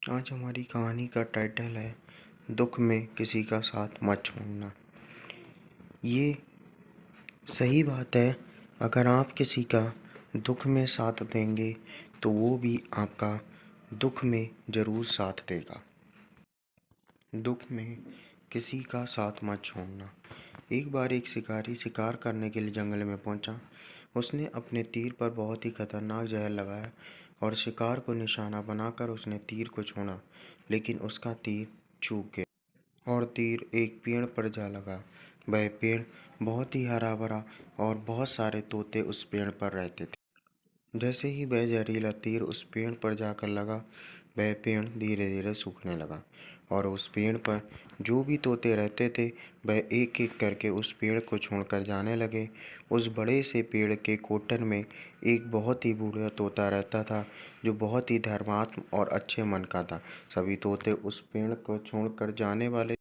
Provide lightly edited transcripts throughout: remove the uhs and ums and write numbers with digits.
आज हमारी कहानी का टाइटल है दुख में किसी का साथ मत छोड़ना। ये सही बात है। अगर आप किसी का दुख में साथ देंगे तो वो भी आपका दुख में ज़रूर साथ देगा। दुख में किसी का साथ मत छोड़ना। एक बार एक शिकारी शिकार करने के लिए जंगल में पहुंचा। उसने अपने तीर पर बहुत ही खतरनाक जहर लगाया और शिकार को निशाना बनाकर उसने तीर को छोड़ा, लेकिन उसका तीर चूक गया और तीर एक पेड़ पर जा लगा। वह पेड़ बहुत ही हरा भरा और बहुत सारे तोते उस पेड़ पर रहते थे। जैसे ही वह जहरीला तीर उस पेड़ पर जाकर लगा, वह पेड़ धीरे धीरे सूखने लगा और उस पेड़ पर जो भी तोते रहते थे वह एक एक करके उस पेड़ को छोड़कर जाने लगे। उस बड़े से पेड़ के कोटन में एक बहुत ही बूढ़ा तोता रहता था, जो बहुत ही धर्मात्म और अच्छे मन का था। सभी तोते उस पेड़ को छोड़कर जाने वाले,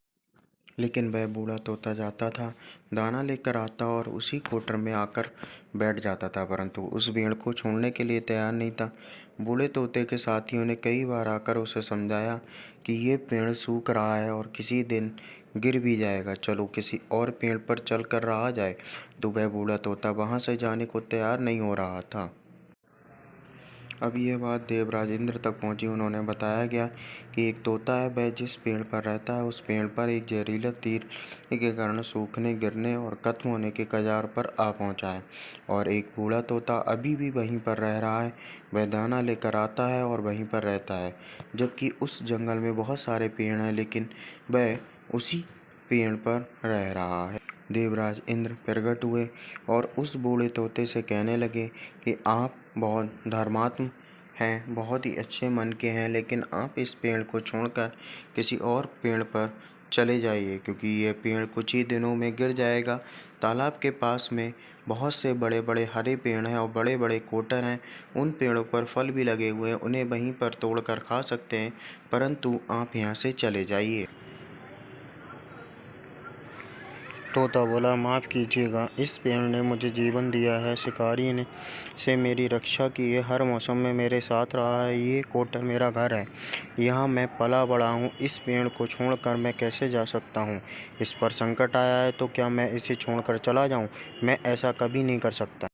लेकिन वह बूढ़ा तोता जाता था, दाना लेकर आता और उसी कोटर में आकर बैठ जाता था, परंतु उस भेड़ को छोड़ने के लिए तैयार नहीं था। बूढ़े तोते के साथियों ने कई बार आकर उसे समझाया कि ये पेड़ सूख रहा है और किसी दिन गिर भी जाएगा, चलो किसी और पेड़ पर चल कर रहा जाए। तो वह बूढ़ा तोता वहाँ से जाने को तैयार नहीं हो रहा था। अब ये बात देवराज इंद्र तक पहुंची। उन्होंने बताया गया कि एक तोता है, वह जिस पेड़ पर रहता है उस पेड़ पर एक जहरीला तीर के कारण सूखने, गिरने और खत्म होने के कगार पर आ पहुंचा है और एक बूढ़ा तोता अभी भी वहीं पर रह रहा है। वह दाना लेकर आता है और वहीं पर रहता है, जबकि उस जंगल में बहुत सारे पेड़ हैं, लेकिन वह उसी पेड़ पर रह रहा है। देवराज इंद्र प्रकट हुए और उस बूढ़े तोते से कहने लगे कि आप बहुत धर्मात्म हैं, बहुत ही अच्छे मन के हैं, लेकिन आप इस पेड़ को छोड़कर किसी और पेड़ पर चले जाइए, क्योंकि यह पेड़ कुछ ही दिनों में गिर जाएगा। तालाब के पास में बहुत से बड़े बड़े हरे पेड़ हैं और बड़े बड़े कोटर हैं। उन पेड़ों पर फल भी लगे हुए हैं, उन्हें वहीं पर तोड़कर खा सकते हैं, परंतु आप यहाँ से चले जाइए। तोता बोला, माफ़ कीजिएगा, इस पेड़ ने मुझे जीवन दिया है, शिकारी ने से मेरी रक्षा की है, हर मौसम में मेरे साथ रहा है, ये कोटर मेरा घर है, यहाँ मैं पला बड़ा हूँ। इस पेड़ को छोड़कर मैं कैसे जा सकता हूँ? इस पर संकट आया है तो क्या मैं इसे छोड़कर चला जाऊँ? मैं ऐसा कभी नहीं कर सकता।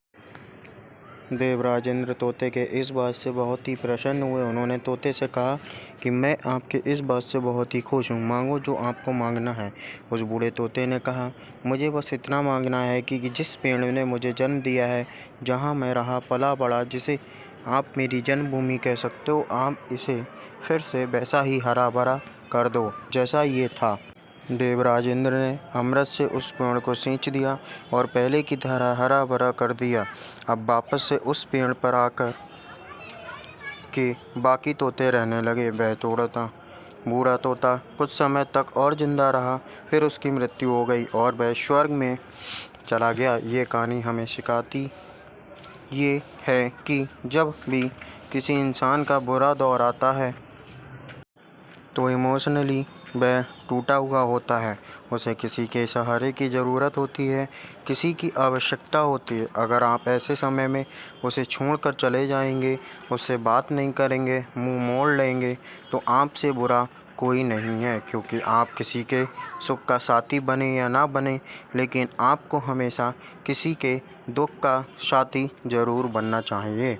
देवराज इंद्र तोते के इस बात से बहुत ही प्रसन्न हुए। उन्होंने तोते से कहा कि मैं आपके इस बात से बहुत ही खुश हूँ, मांगो जो आपको मांगना है। उस बूढ़े तोते ने कहा, मुझे बस इतना मांगना है कि जिस पेड़ ने मुझे जन्म दिया है, जहाँ मैं रहा पला बड़ा, जिसे आप मेरी जन्मभूमि कह सकते हो, आप इसे फिर से वैसा ही हरा भरा कर दो जैसा ये था। देवराज इंद्र ने अमृत से उस पेड़ को सींच दिया और पहले की तरह हरा भरा कर दिया। अब वापस से उस पेड़ पर आकर के बाकी तोते रहने लगे। वह तोड़ता बूढ़ा तोता कुछ समय तक और जिंदा रहा, फिर उसकी मृत्यु हो गई और वह स्वर्ग में चला गया। ये कहानी हमें सिखाती ये है कि जब भी किसी इंसान का बुरा दौर आता है तो इमोशनली वह टूटा हुआ होता है, उसे किसी के सहारे की ज़रूरत होती है, किसी की आवश्यकता होती है। अगर आप ऐसे समय में उसे छोड़कर चले जाएंगे, उससे बात नहीं करेंगे, मुंह मोड़ लेंगे, तो आपसे बुरा कोई नहीं है, क्योंकि आप किसी के सुख का साथी बने या ना बने, लेकिन आपको हमेशा किसी के दुख का साथी ज़रूर बनना चाहिए।